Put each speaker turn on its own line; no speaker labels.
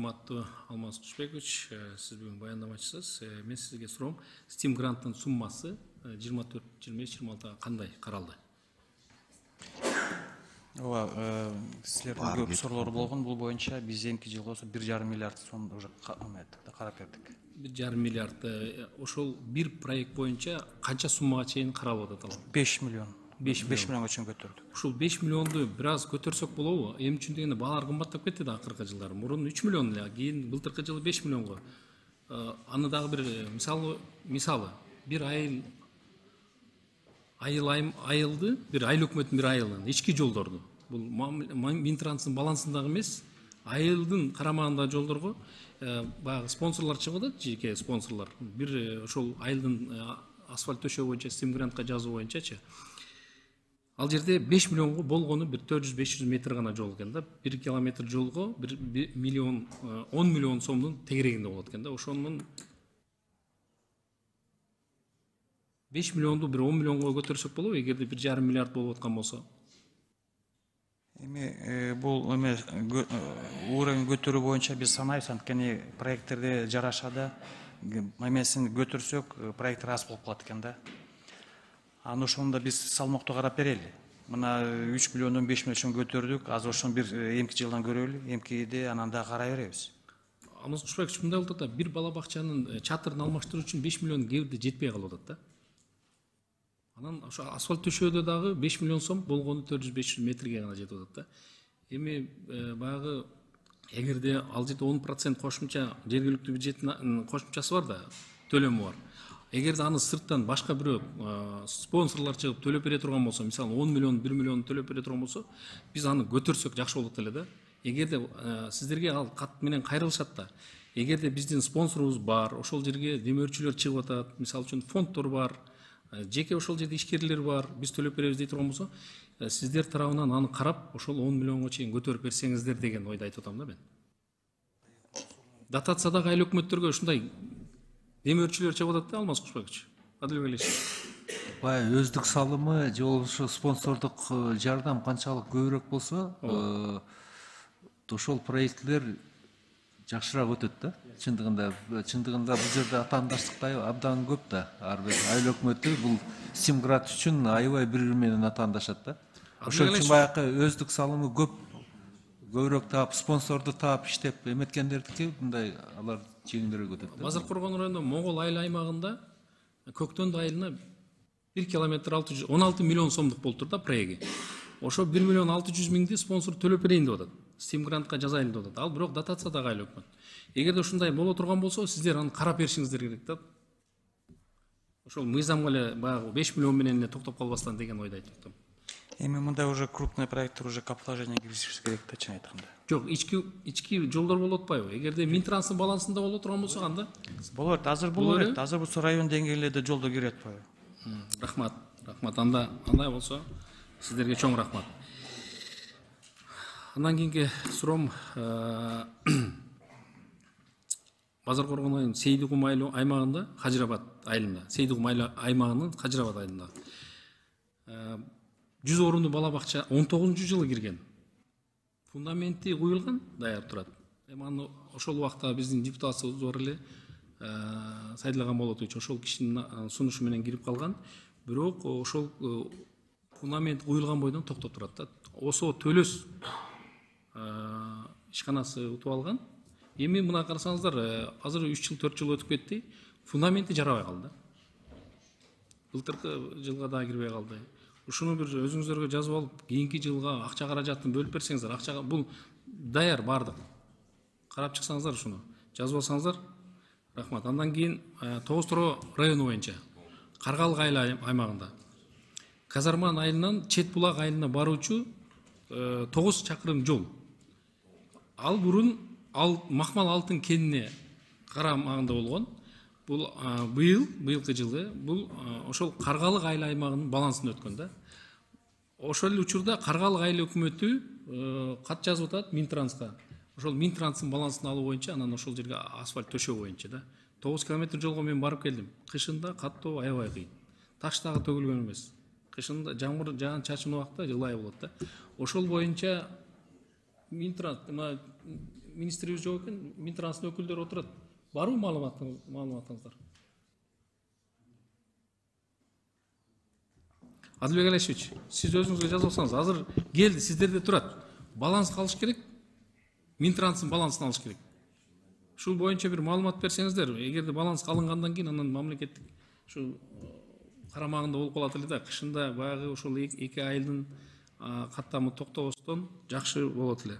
урматтуу Алмаз Кушбекович, сиз бүгүн баяндамачысыз. Мен сизге суроом, STEAM гранттын суммасы 24-25-26 кандай каралды?
Ооба, силердин көп суроолор болгон. Бул боюнча биз эмки жылга болсо 1,5 миллиард сом уже карап бердик.
1,5 миллиард. Ошол бир проект боюнча канча суммага чейин каралып атат?
5 миллион. 5 миллионго чейин көтөрдүк.
Ушул 5 миллионду бир аз көтөрсөк болобу? Эми үчүн дегенде баалар кымбаттап кетти да акыркы жылдары. Мурун 3 миллион эле, кийин былтыркы жылы 5 миллионго. Аны дагы бир мисалы бир айылды, бир айыл өкмөттүн бир айылын, ички жолдорду. Бул Минтранстын балансындагы эмес, айылдын карамагындагы жолдорго баягы спонсорлор чыгып атат, жеке спонсорлор. Бир ошол айылдын асфальт төшөө боюнча, STEAM грантка жазуу боюнчачы. Ал жерде 5 миллионго болгону бир 400-500 метр гана жол экен да. 1 километр жолго 1 миллион 10 миллион сомдун тегерегинде болот экен да. Ошонун 5 миллионду бир 10 миллионго көтөрсөк болобу, эгерде 1,5 миллиард болуп аткан болсо?
Эми бул уровень көтөрүү боюнча биз санайбыз, анткени проекттерде жараша да эмесин көтөрсөк, проекттер аз болуп калат экен да. Аны ошондо биз салмактуу карап берели. Мына 3 миллиондон 5 миллион көтөрдүк, азыр ошону бир эмки жылдан көрөлү, эмкиде анан да карай беребиз.
Алмаз Кушбекович, мындай болуп атат да, бир бала бакчанын чатырын алмаштыруу үчүн 5 миллион кээ бирде жетпей калып атат да. Анан ошо асфальт төшөөдө дагы 5 миллион сом болгону 400-500 метрге гана жетип атат да. Эми баягы эгерде ал жерде 10% кошумча жергиликтүү бюджеттин кошумчасы бар да, төлөмү бар. Эгерде аны сырттан башка бирөө спонсорлор чыгып төлөп бере турган болсо, мисалы 10 миллион, 1 миллион төлөп бере турган болсо, биз аны көтөрсөк жакшы болот эле да. Эгерде сиздерге ал кат менен кайрылышат да. Эгерде биздин спонсорубуз бар, ошол жерге демөөрчүлөр чыгып атат, мисалы үчүн фонддор бар, жеке ошол жерде ишкерлер бар, биз төлөп беребиз дей турган болсо, сиздер тарабынан аны карап, ошол 10 миллионго чейин көтөрүп берсеңиздер деген ойду айтып атам да мен. Дотациядагы айыл өкмөттөргө ушундай демөөрчүлөр чыгып атат да, Алмаз Кушбекович. Адил Велич.
Баягы өздүк салымы же болбосо спонсордук жардам канчалык көбүрөөк болсо, ошол проектлер жакшыраак өтөт да. Чындыгында бул жерде атаандаштык абдан көп да. Ар бир айыл өкмөтү бул STEAM грант үчүн аябай бири менен атаандашат да. Ошол үчүн баягы өздүк салымы көбүрөөк таап, спонсорду таап иштеп эметкендердики мындай алар жеңилирээк өтөт да.
Базар Коргон районунда Моңгол айыл аймагында Көктөндү айылына 1 километр 16 миллион сомдук болуптур да проекти. Ошо 1 миллион 600 миңди спонсор төлөп берейин деп атат. STEAM грантка жазайын деп атат. Ал бирок дотациядагы айыл өкмөт. Эгерде ушундай боло турган болсо, сиздер аны карап беришиңиздер керек да. Ошол мыйзамга эле баягы 5 миллион менен эле токтоп калбастан деген ойду айтып атам.
Эми мындай уже крупный проекттер уже капиталовложение киргизиш керек да, чын айтканда.
Жок, ички жолдор болуп атпайбы? Эгерде Минтранстын балансында боло турган болсо кандай?
Болот, азыр боло берет. Азыр бул район деңгээлинде жолдор кирип атпайбы?
Рахмат. Андай болсо сиздерге чоң рахмат. Андан кийинки суроом, Базар Коргон айылынын Сейдикум аймагында, Хажырабад айылында, Сейдикум аймагынын Хажырабад айылында 100 орунду бала бакча 19-жылы кирген. Фундаменти куюлган, даяр турат. Эми аны ошол убакта биздин депутатыбыз бар эле, Сайдылаган Болотович, ошол кишинин сунушу менен кирип калган. Бирок ошол фундамент куюлган бойдон токтоп турат да. Осо Төлөс ишканасы утуп алган. Эми мына карасаңыздар, азыр 3 жыл 4 жыл өтүп кетти. Фундаменти жарабай калды. Былтыркы жылга да кирбей калды. Ушуну бир өзүңүздөргө жазып алып, кийинки жылга акча каражатын бөлүп берсеңиздер, акчага бул даяр бардык. Карап чыксаңыздар ушуну, жазып алсаңыздар, рахмат. Андан кийин Тогуз Тoro району боюнча Каргалык айыл аймагында Казарман айылынан Чет Булак айылына баруучу 9 чакырым жол. Ал бурун Махмал Алтын кенине карамагында болгон. Бул быйылкы жылы бул ошол Каргалык айыл аймагынын балансында өткөн да. Ошол учурда Каргалык айыл өкмөтү кат жазып атат Минтранска. Ошол Минтранстын балансын алуу боюнча, анан ошол жерге асфальт төшөө боюнча да. 9 километр жолго мен барып келдим. Кышында каттоо аябай кыйын. Таш дагы төгүлгөн эмес. Кышында жамгыр жаан чачын убакта ылай болот да. Ошол боюнча Минтранс министрибиз жок экен, Минтранстын өкүлдөрү отурат. Барбы маалыматыңыздар? Адылбек Алешевич, сиз өзүңүзгө жазып алсаңыз, азыр келди, сиздерде турат. Баланс алыш керек, Минтранстын балансын алыш керек. Ушул боюнча бир маалымат берсеңиздер, эгерде баланс алынгандан кийин анан мамлекеттик ушу карамагында болуп калат эле да, кышында баягы ушул 2 айдын каттамы токтобостон жакшы болот эле.